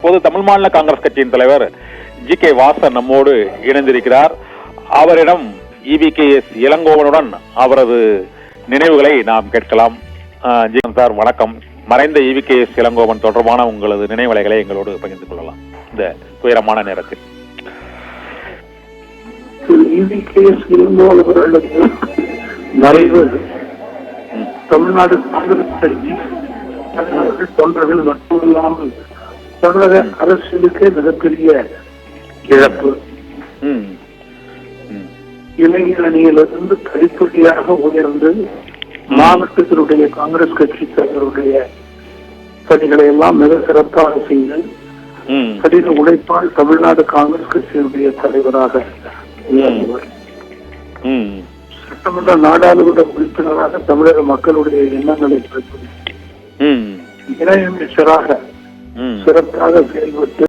இப்போது தமிழ் மாநில காங்கிரஸ் கட்சியின் தலைவர் ஜி.கே. வாசன் நம்மோடு இணைந்திருக்கிறார். அவரிடம் இ.வி.கே.எஸ். இளங்கோவனுடன் அவரது நினைவுகளை நாம் கேட்கலாம். ஜி சார் வணக்கம். மறைந்த இ.வி.கே.எஸ். இளங்கோவன் தொடர்பான உங்களது நினைவலைகளை எங்களோடு பகிர்ந்து கொள்ளலாம் இந்த துயரமான நேரத்தில். இ.வி.கே.எஸ். இளங்கோவன் அவர்களுக்கு மறைவு தமிழ்நாடு காங்கிரஸ் கட்சி தொண்டர்கள் மட்டுமில்லாமல் தமிழக அரசியலுக்கு மிகப்பெரிய இழப்பு. இளைஞர் அணியிலிருந்து படிப்படியாக உயர்ந்து மாவட்டத்தினுடைய காங்கிரஸ் கட்சி தலைவருடைய பணிகளை எல்லாம் மிக சிறப்பாக செய்து கடின உழைப்பால் தமிழ்நாடு காங்கிரஸ் கட்சியினுடைய தலைவராக உயர்ந்தவர். சட்டமன்ற நாடாளுமன்ற உறுப்பினராக தமிழக மக்களுடைய எண்ணங்களை பிரதிபலித்து இணையமைச்சராக சிறப்பாக செயல்பட்டு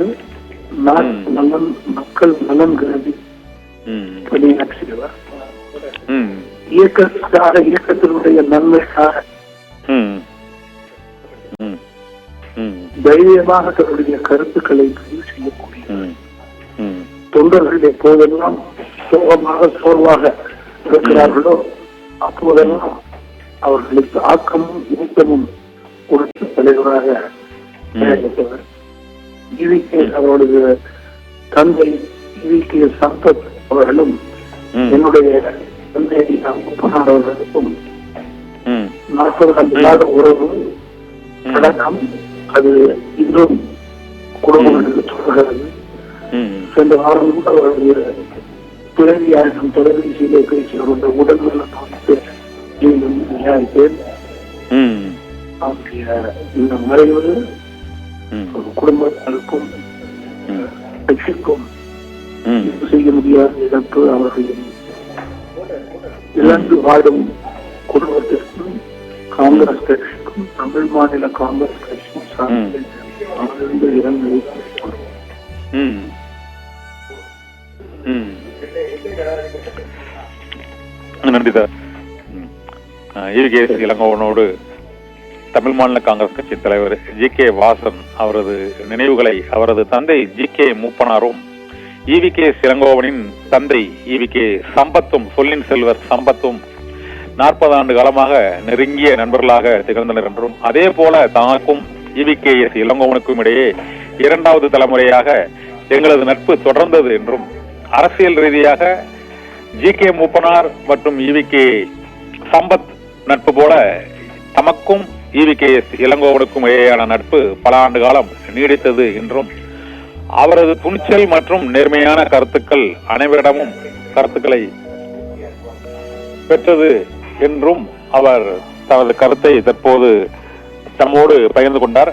நாட்டு நலன் மக்கள் நலன் கருதி பணியாற்றியவர். இயக்கத்தினுடைய நன்மைக்காக தைரியமாக தன்னுடைய கருத்துக்களை பதிவு செய்யக்கூடிய தொண்டர்கள் எப்போதெல்லாம் சோர்வாக இருக்கிறார்களோ அப்போதெல்லாம் அவர்களுக்கு ஆக்கமும் ஊக்கமும் கொடுத்த தலைவராக செயல்பட்டவர். இ.வி.கே. அவருடைய தந்தை இ.வி.கே. சம்பத் அவர்களும் என்னுடைய தந்தை அவர்களுக்கும் 40 ஆண்டு உறவு அடக்கம் அது இன்னும் குடும்பங்களுக்கு தொடர்கிறது. சென்ற வாரம் கூட அவருடைய துறவியாரிடம் தொலைபேசியிலே பேசி அவருடைய உடல்நலம் குறித்து விசாரித்தேன். அவருடைய இந்த மறைவு குடும்பங்களுக்கும் கட்சிக்கும் செய்ய முடியாத இழப்பு. அவர்களின் இழந்து வாடும் குடும்பத்திற்கும் காங்கிரஸ் கட்சிக்கும் தமிழ் மாநில காங்கிரஸ் கட்சிக்கும் சார்ந்த இரங்கலை நன்றி சார். இ.வி.கே.எஸ். இளங்கோவனோடு தமிழ் மாநில காங்கிரஸ் கட்சி தலைவர் ஜி.கே. வாசன் அவரது நினைவுகளை அவரது தந்தை ஜி.கே. மூப்பனாரும் இ.வி.கே.எஸ். இளங்கோவனின் தந்தை இ.வி.கே. சம்பத்தும் சொல்லின் செல்வர் சம்பத்தும் 40 ஆண்டு காலமாக நெருங்கிய நண்பர்களாக திகழ்ந்தனர் என்றும் அதே போல தனக்கும் இ.வி.கே.எஸ். இளங்கோவனுக்கும் இடையே 2வது தலைமுறையாக எங்களது நட்பு தொடர்ந்தது என்றும் அரசியல் ரீதியாக ஜி.கே. மூப்பனார் மற்றும் இ.வி.கே. சம்பத் நட்பு போல தமக்கும் இ.வி.கே.எஸ். இளங்கோவனுக்கும் இடையேயான நட்பு பல ஆண்டு காலம் நீடித்தது என்றும் அவரது துணிச்சல் மற்றும் நேர்மையான கருத்துக்கள் அனைவரிடமும் கருத்துக்களை பெற்றது என்றும் அவர் தனது கருத்தை தற்போது நம்மோடு பகிர்ந்து கொண்டார்.